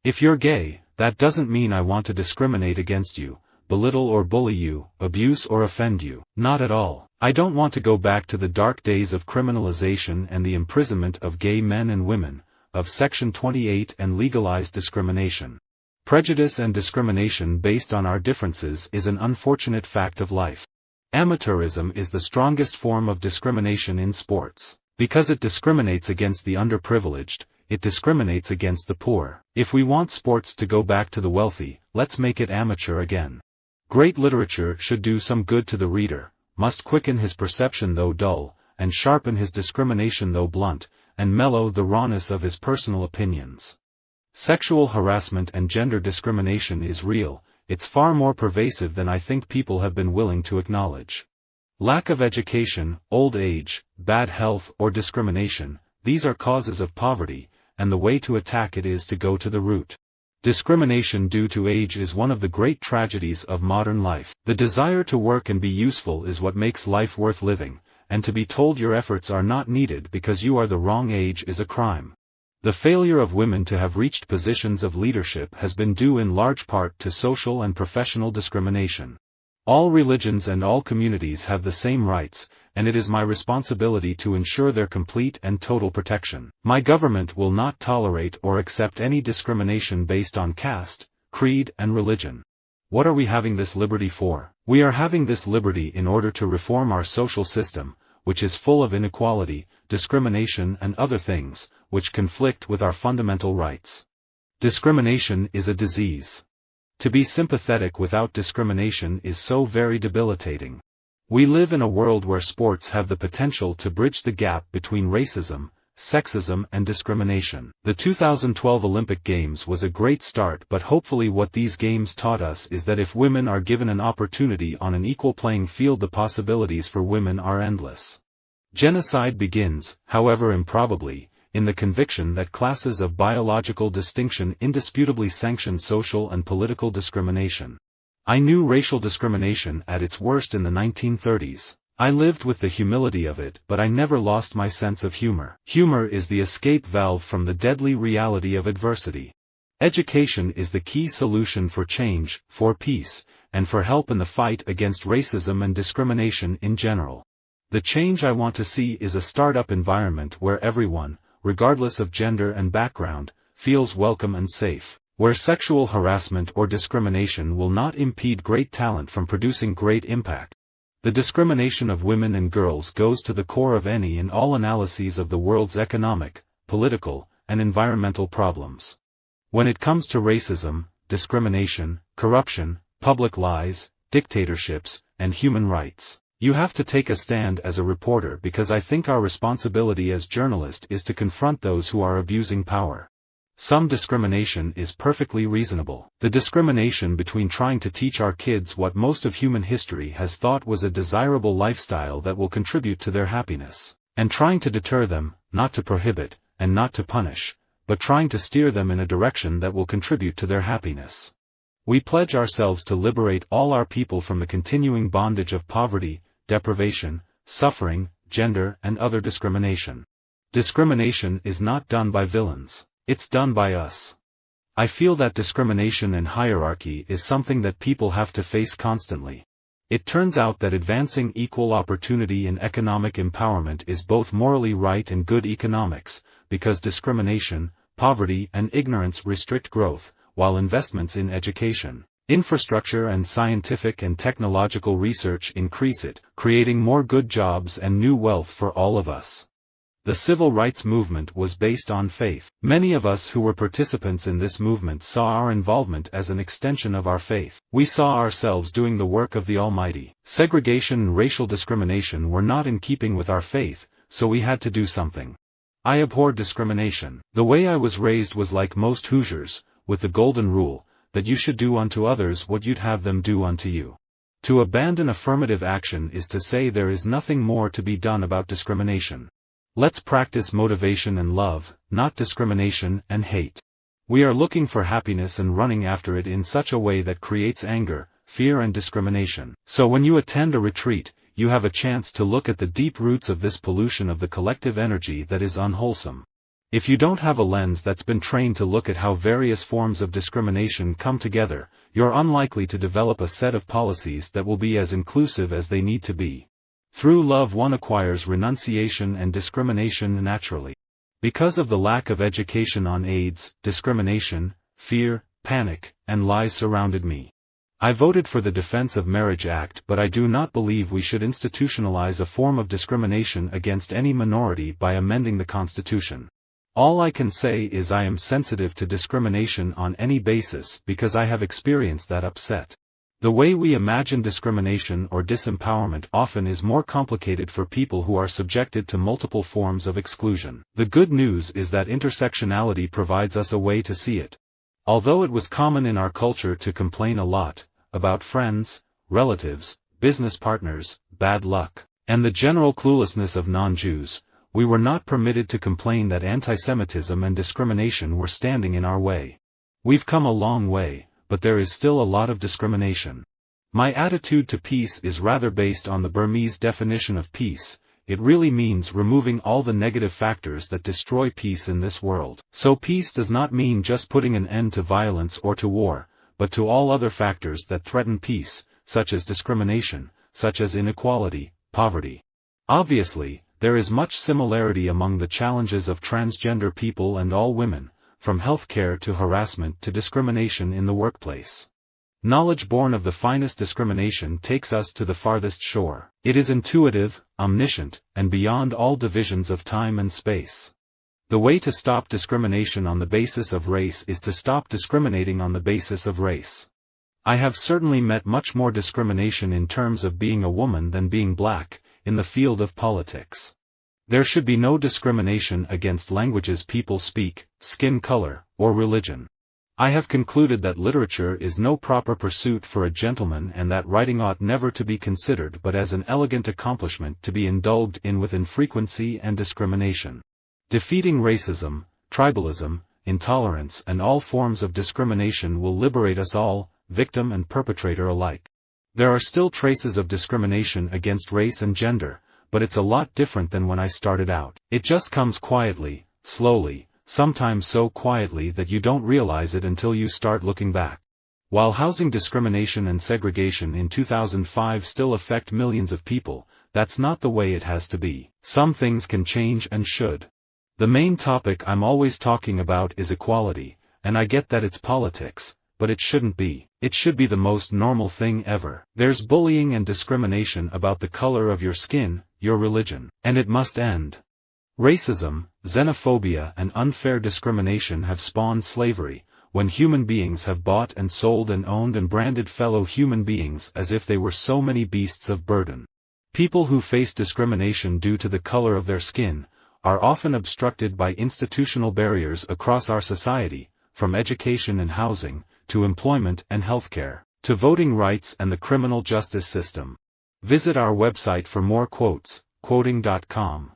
If you're gay, that doesn't mean I want to discriminate against you, belittle or bully you, abuse or offend you. Not at all. I don't want to go back to the dark days of criminalization and the imprisonment of gay men and women, of Section 28 and legalized discrimination. Prejudice and discrimination based on our differences is an unfortunate fact of life. Amateurism is the strongest form of discrimination in sports. Because it discriminates against the underprivileged, it discriminates against the poor. If we want sports to go back to the wealthy, let's make it amateur again. Great literature should do some good to the reader, must quicken his perception though dull, and sharpen his discrimination though blunt, and mellow the rawness of his personal opinions. Sexual harassment and gender discrimination is real, it's far more pervasive than I think people have been willing to acknowledge. Lack of education, old age, bad health or discrimination, these are causes of poverty, and the way to attack it is to go to the root. Discrimination due to age is one of the great tragedies of modern life. The desire to work and be useful is what makes life worth living, and to be told your efforts are not needed because you are the wrong age is a crime. The failure of women to have reached positions of leadership has been due in large part to social and professional discrimination. All religions and all communities have the same rights, and it is my responsibility to ensure their complete and total protection. My government will not tolerate or accept any discrimination based on caste, creed, and religion. What are we having this liberty for? We are having this liberty in order to reform our social system, which is full of inequality, discrimination and other things, which conflict with our fundamental rights. Discrimination is a disease. To be sympathetic without discrimination is so very debilitating. We live in a world where sports have the potential to bridge the gap between racism, sexism and discrimination. The 2012 Olympic Games was a great start, but hopefully what these games taught us is that if women are given an opportunity on an equal playing field, the possibilities for women are endless. Genocide begins, however improbably, in the conviction that classes of biological distinction indisputably sanction social and political discrimination. I knew racial discrimination at its worst in the 1930s. I lived with the humility of it, but I never lost my sense of humor. Humor is the escape valve from the deadly reality of adversity. Education is the key solution for change, for peace, and for help in the fight against racism and discrimination in general. The change I want to see is a startup environment where everyone, regardless of gender and background, feels welcome and safe, where sexual harassment or discrimination will not impede great talent from producing great impact. The discrimination of women and girls goes to the core of any and all analyses of the world's economic, political, and environmental problems. When it comes to racism, discrimination, corruption, public lies, dictatorships, and human rights, you have to take a stand as a reporter, because I think our responsibility as journalists is to confront those who are abusing power. Some discrimination is perfectly reasonable. The discrimination between trying to teach our kids what most of human history has thought was a desirable lifestyle that will contribute to their happiness, and trying to deter them, not to prohibit, and not to punish, but trying to steer them in a direction that will contribute to their happiness. We pledge ourselves to liberate all our people from the continuing bondage of poverty, deprivation, suffering, gender and other discrimination. Discrimination is not done by villains. It's done by us. I feel that discrimination and hierarchy is something that people have to face constantly. It turns out that advancing equal opportunity and economic empowerment is both morally right and good economics, because discrimination, poverty and ignorance restrict growth, while investments in education, infrastructure and scientific and technological research increase it, creating more good jobs and new wealth for all of us. The civil rights movement was based on faith. Many of us who were participants in this movement saw our involvement as an extension of our faith. We saw ourselves doing the work of the Almighty. Segregation and racial discrimination were not in keeping with our faith, so we had to do something. I abhor discrimination. The way I was raised was like most Hoosiers, with the golden rule, that you should do unto others what you'd have them do unto you. To abandon affirmative action is to say there is nothing more to be done about discrimination. Let's practice motivation and love, not discrimination and hate. We are looking for happiness and running after it in such a way that creates anger, fear and discrimination. So when you attend a retreat, you have a chance to look at the deep roots of this pollution of the collective energy that is unwholesome. If you don't have a lens that's been trained to look at how various forms of discrimination come together, you're unlikely to develop a set of policies that will be as inclusive as they need to be. Through love one acquires renunciation and discrimination naturally. Because of the lack of education on AIDS, discrimination, fear, panic, and lies surrounded me. I voted for the Defense of Marriage Act, but I do not believe we should institutionalize a form of discrimination against any minority by amending the Constitution. All I can say is I am sensitive to discrimination on any basis because I have experienced that upset. The way we imagine discrimination or disempowerment often is more complicated for people who are subjected to multiple forms of exclusion. The good news is that intersectionality provides us a way to see it. Although it was common in our culture to complain a lot about friends, relatives, business partners, bad luck, and the general cluelessness of non-Jews, we were not permitted to complain that antisemitism and discrimination were standing in our way. We've come a long way, but there is still a lot of discrimination. My attitude to peace is rather based on the Burmese definition of peace. It really means removing all the negative factors that destroy peace in this world. So peace does not mean just putting an end to violence or to war, but to all other factors that threaten peace, such as discrimination, such as inequality, poverty. Obviously, there is much similarity among the challenges of transgender people and all women, from healthcare to harassment to discrimination in the workplace. Knowledge born of the finest discrimination takes us to the farthest shore. It is intuitive, omniscient, and beyond all divisions of time and space. The way to stop discrimination on the basis of race is to stop discriminating on the basis of race. I have certainly met much more discrimination in terms of being a woman than being black, in the field of politics. There should be no discrimination against languages people speak, skin color, or religion. I have concluded that literature is no proper pursuit for a gentleman and that writing ought never to be considered but as an elegant accomplishment to be indulged in with infrequency and discrimination. Defeating racism, tribalism, intolerance and all forms of discrimination will liberate us all, victim and perpetrator alike. There are still traces of discrimination against race and gender, but it's a lot different than when I started out. It just comes quietly, slowly, sometimes so quietly that you don't realize it until you start looking back. While housing discrimination and segregation in 2005 still affect millions of people, that's not the way it has to be. Some things can change and should. The main topic I'm always talking about is equality, and I get that it's politics, but it shouldn't be. It should be the most normal thing ever. There's bullying and discrimination about the color of your skin, your religion, and it must end. Racism, xenophobia and unfair discrimination have spawned slavery, when human beings have bought and sold and owned and branded fellow human beings as if they were so many beasts of burden. People who face discrimination due to the color of their skin are often obstructed by institutional barriers across our society, from education and housing, to employment and healthcare, to voting rights and the criminal justice system. Visit our website for more quotes, quoting.com.